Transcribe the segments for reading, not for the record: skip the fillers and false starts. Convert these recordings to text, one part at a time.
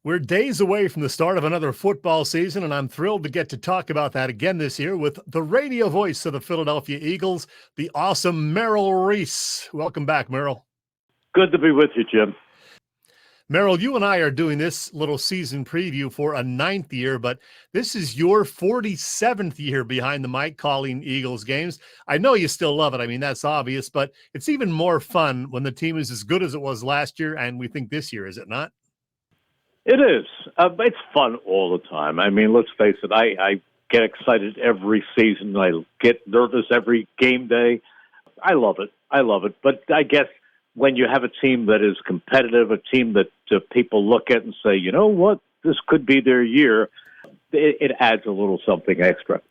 We're days away from the start of another football season, and I'm thrilled to get to talk about that again this year with the radio voice of the Philadelphia Eagles, the awesome Merrill Reese. Welcome back, Merrill. Good to be with you, Jim. Merrill, you and I are doing this little season preview for a 9th year, but this is your 47th year behind the mic calling Eagles games. I know you still love it. I mean, that's obvious, but it's even more fun when the team is as good as it was last year, and we think this year, is it not? It is. It's fun all the time. I mean, let's face it, I get excited every season. I get nervous every game day. I love it. But I guess when you have a team that is competitive, a team that people look at and say, you know what, this could be their year, it adds a little something extra.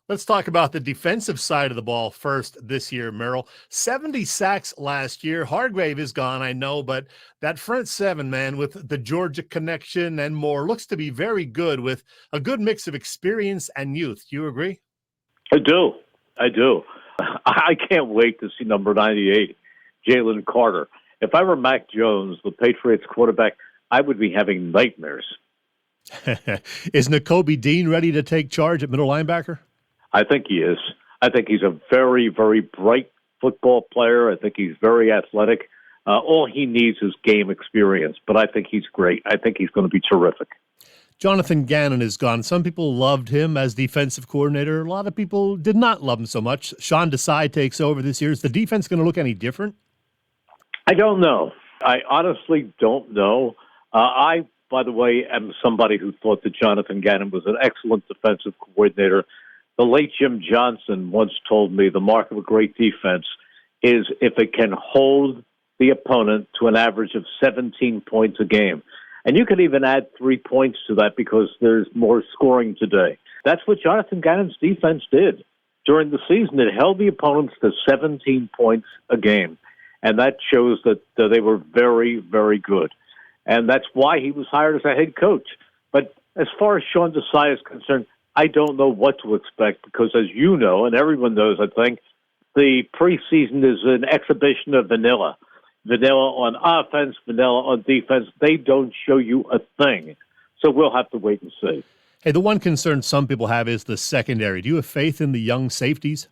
Let's talk about the defensive side of the ball first this year, Merrill. 70 sacks last year. Hargrave is gone, I know, but that front seven, man, with the Georgia connection and more, looks to be very good with a good mix of experience and youth. Do you agree? I do. I can't wait to see number 98, Jalen Carter. If I were Mac Jones, the Patriots quarterback, I would be having nightmares. Is Nakobe Dean ready to take charge at middle linebacker? I think he is. I think he's a very, very bright football player. I think he's very athletic. All he needs is game experience, but I think he's great. I think he's going to be terrific. Jonathan Gannon is gone. Some people loved him as defensive coordinator. A lot of people did not love him so much. Sean Desai takes over this year. Is the defense going to look any different? I don't know. I honestly don't know. I, by the way, am somebody who thought that Jonathan Gannon was an excellent defensive coordinator. The late Jim Johnson once told me the mark of a great defense is if it can hold the opponent to an average of 17 points a game. And you could even add 3 points to that because there's more scoring today. That's what Jonathan Gannon's defense did. During the season, it held the opponents to 17 points a game. And that shows that they were very, very good. And that's why he was hired as a head coach. But as far as Sean Desai is concerned, I don't know what to expect because, as you know, and everyone knows, I think, the preseason is an exhibition of vanilla. Vanilla on offense, vanilla on defense. They don't show you a thing. So we'll have to wait and see. Hey, the one concern some people have is the secondary. Do you have faith in the young safeties?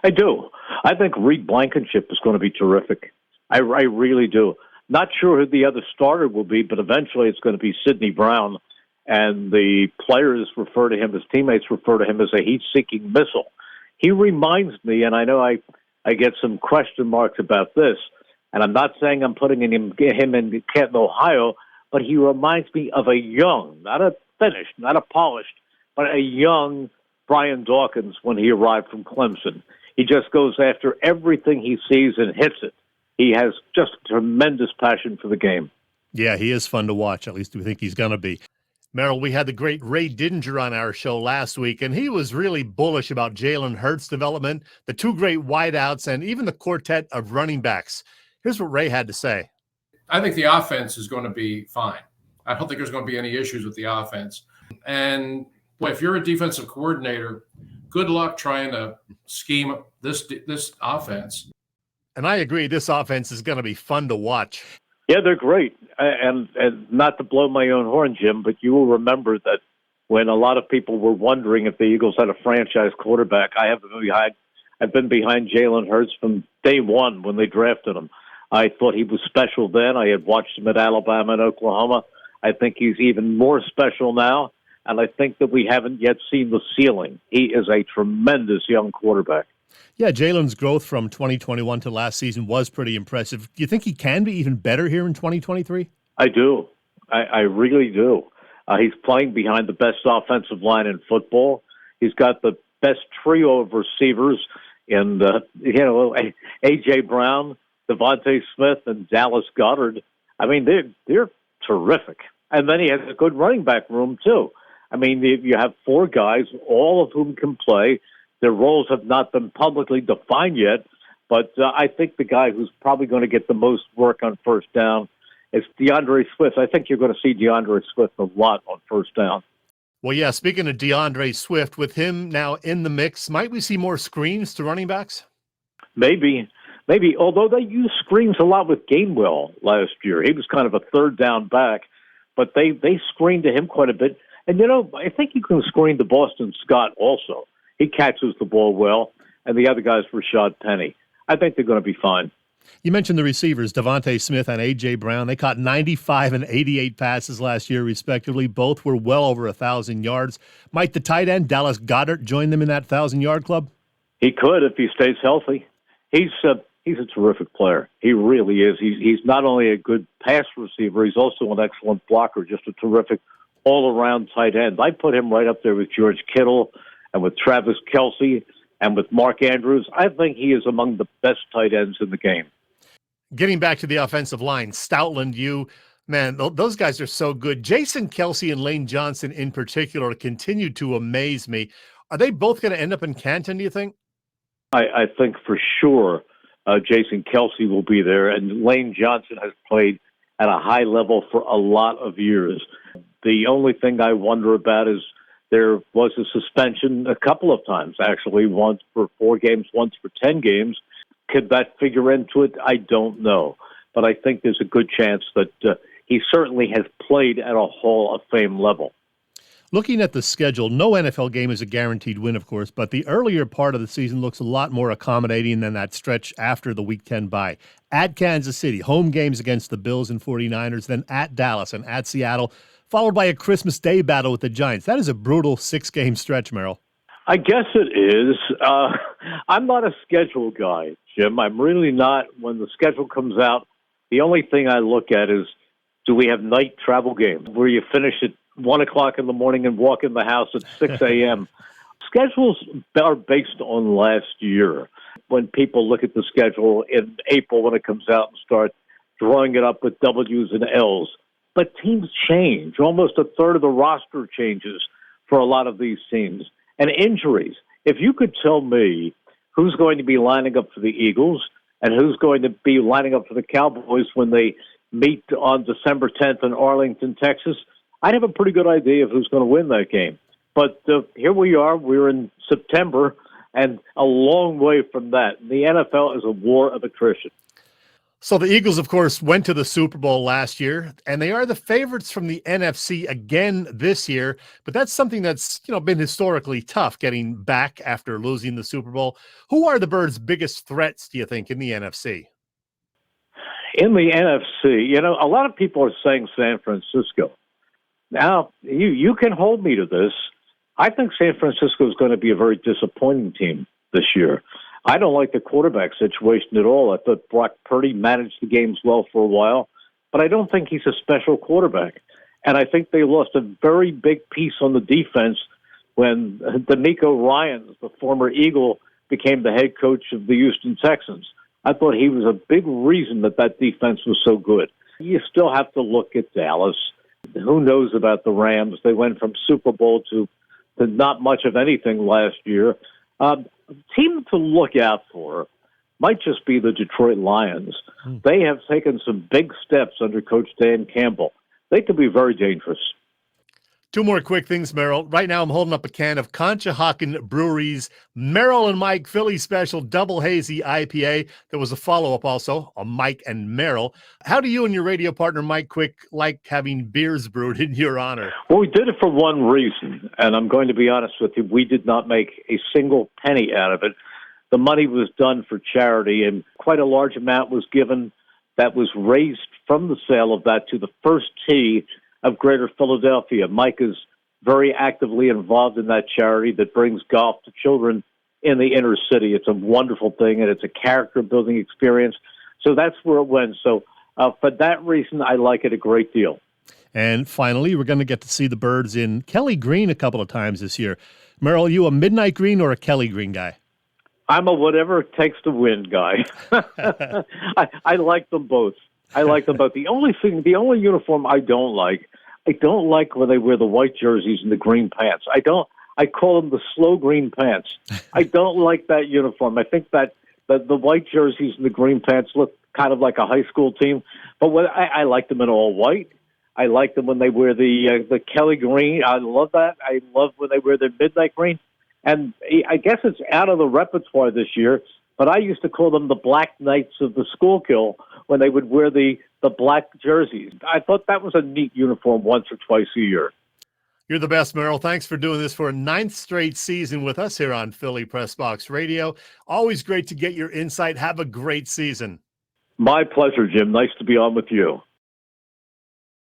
I do. I think Reed Blankenship is going to be terrific. I really do. Not sure who the other starter will be, but eventually it's going to be Sidney Brown. And the players refer to him, his teammates refer to him as a heat-seeking missile. He reminds me, and I know I get some question marks about this, and I'm not saying I'm putting him in Canton, Ohio, but he reminds me of a young, not a finished, not a polished, but a young Brian Dawkins when he arrived from Clemson. He just goes after everything he sees and hits it. He has just tremendous passion for the game. Yeah, he is fun to watch. At least we think he's going to be. Merrill, we had the great Ray Didinger on our show last week, and he was really bullish about Jalen Hurts' development, the two great wideouts, and even the quartet of running backs. Here's what Ray had to say. I think the offense is going to be fine. I don't think there's going to be any issues with the offense. And boy, if you're a defensive coordinator, good luck trying to scheme this offense. And I agree, this offense is going to be fun to watch. Yeah, they're great. And not to blow my own horn, Jim, but you will remember that when a lot of people were wondering if the Eagles had a franchise quarterback, I've been behind Jalen Hurts from day one when they drafted him. I thought he was special then. I had watched him at Alabama and Oklahoma. I think he's even more special now, and I think that we haven't yet seen the ceiling. He is a tremendous young quarterback. Yeah, Jalen's growth from 2021 to last season was pretty impressive. Do you think he can be even better here in 2023? I do. I really do. He's playing behind the best offensive line in football. He's got the best trio of receivers in, A.J. Brown, Devontae Smith, and Dallas Goedert. I mean, they're terrific. And then he has a good running back room, too. I mean, you have four guys, all of whom can play. Their roles have not been publicly defined yet, but I think the guy who's probably going to get the most work on first down is DeAndre Swift. I think you're going to see DeAndre Swift a lot on first down. Well, yeah, speaking of DeAndre Swift, with him now in the mix, might we see more screens to running backs? Maybe, although they used screens a lot with Gainwell last year. He was kind of a third down back. but they screen to him quite a bit. And, I think you can screen to Boston Scott also. He catches the ball well, and the other guy's Rashad Penny. I think they're going to be fine. You mentioned the receivers, Devontae Smith and A.J. Brown. They caught 95 and 88 passes last year, respectively. Both were well over 1,000 yards. Might the tight end, Dallas Goedert, join them in that 1,000-yard club? He could if he stays healthy. He's a terrific player. He really is. He's not only a good pass receiver, he's also an excellent blocker, just a terrific all-around tight end. I put him right up there with George Kittle and with Travis Kelce and with Mark Andrews. I think he is among the best tight ends in the game. Getting back to the offensive line, Stoutland, those guys are so good. Jason Kelce and Lane Johnson in particular continue to amaze me. Are they both going to end up in Canton, do you think? I think for sure Jason Kelce will be there, and Lane Johnson has played at a high level for a lot of years. The only thing I wonder about is there was a suspension a couple of times, actually, once for 4 games, once for 10 games. Could that figure into it? I don't know. But I think there's a good chance that he certainly has played at a Hall of Fame level. Looking at the schedule, no NFL game is a guaranteed win, of course, but the earlier part of the season looks a lot more accommodating than that stretch after the Week 10 bye. At Kansas City, home games against the Bills and 49ers, then at Dallas and at Seattle, followed by a Christmas Day battle with the Giants. That is a brutal 6-game stretch, Merrill. I guess it is. I'm not a schedule guy, Jim. I'm really not. When the schedule comes out, the only thing I look at is, do we have night travel games where you finish at 1 o'clock in the morning and walk in the house at 6 a.m.? Schedules are based on last year. When people look at the schedule in April when it comes out and start drawing it up with W's and L's. But teams change. Almost a third of the roster changes for a lot of these teams. And injuries. If you could tell me who's going to be lining up for the Eagles and who's going to be lining up for the Cowboys when they meet on December 10th in Arlington, Texas, I'd have a pretty good idea of who's going to win that game. But here we are. We're in September and a long way from that. The NFL is a war of attrition. So the Eagles, of course, went to the Super Bowl last year, and they are the favorites from the NFC again this year. But that's something that's been historically tough, getting back after losing the Super Bowl. Who are the Birds' biggest threats, do you think, in the NFC? In the NFC, a lot of people are saying San Francisco. Now, you can hold me to this. I think San Francisco is going to be a very disappointing team this year. I don't like the quarterback situation at all. I thought Brock Purdy managed the games well for a while, but I don't think he's a special quarterback. And I think they lost a very big piece on the defense when D'Amico Ryans, the former Eagle, became the head coach of the Houston Texans. I thought he was a big reason that defense was so good. You still have to look at Dallas. Who knows about the Rams? They went from Super Bowl to not much of anything last year. Team to look out for might just be the Detroit Lions. They have taken some big steps under Coach Dan Campbell. They could be very dangerous. 2 more quick things, Merrill. Right now I'm holding up a can of Conshohocken Brewery's Merrill and Mike Philly Special Double Hazy IPA. There was a follow-up also, a Mike and Merrill. How do you and your radio partner, Mike Quick, like having beers brewed in your honor? Well, we did it for one reason, and I'm going to be honest with you. We did not make a single penny out of it. The money was done for charity, and quite a large amount was given that was raised from the sale of that to the First Tee of Greater Philadelphia. Mike is very actively involved in that charity that brings golf to children in the inner city. It's a wonderful thing, and it's a character-building experience. So that's where it went. So for that reason, I like it a great deal. And finally, we're going to get to see the Birds in Kelly Green a couple of times this year. Merrill, you a midnight green or a Kelly Green guy? I'm a whatever it takes to win guy. I like them both. The only uniform I don't like when they wear the white jerseys and the green pants. I call them the slow green pants. I don't like that uniform. I think that the white jerseys and the green pants look kind of like a high school team. But I like them in all white. I like them when they wear the Kelly green. I love that. I love when they wear their midnight green. And I guess it's out of the repertoire this year, but I used to call them the Black Knights of the Schuylkill when they would wear the black jerseys. I thought that was a neat uniform once or twice a year. You're the best, Merrill. Thanks for doing this for a 9th straight season with us here on Philly Pressbox Radio. Always great to get your insight. Have a great season. My pleasure, Jim. Nice to be on with you.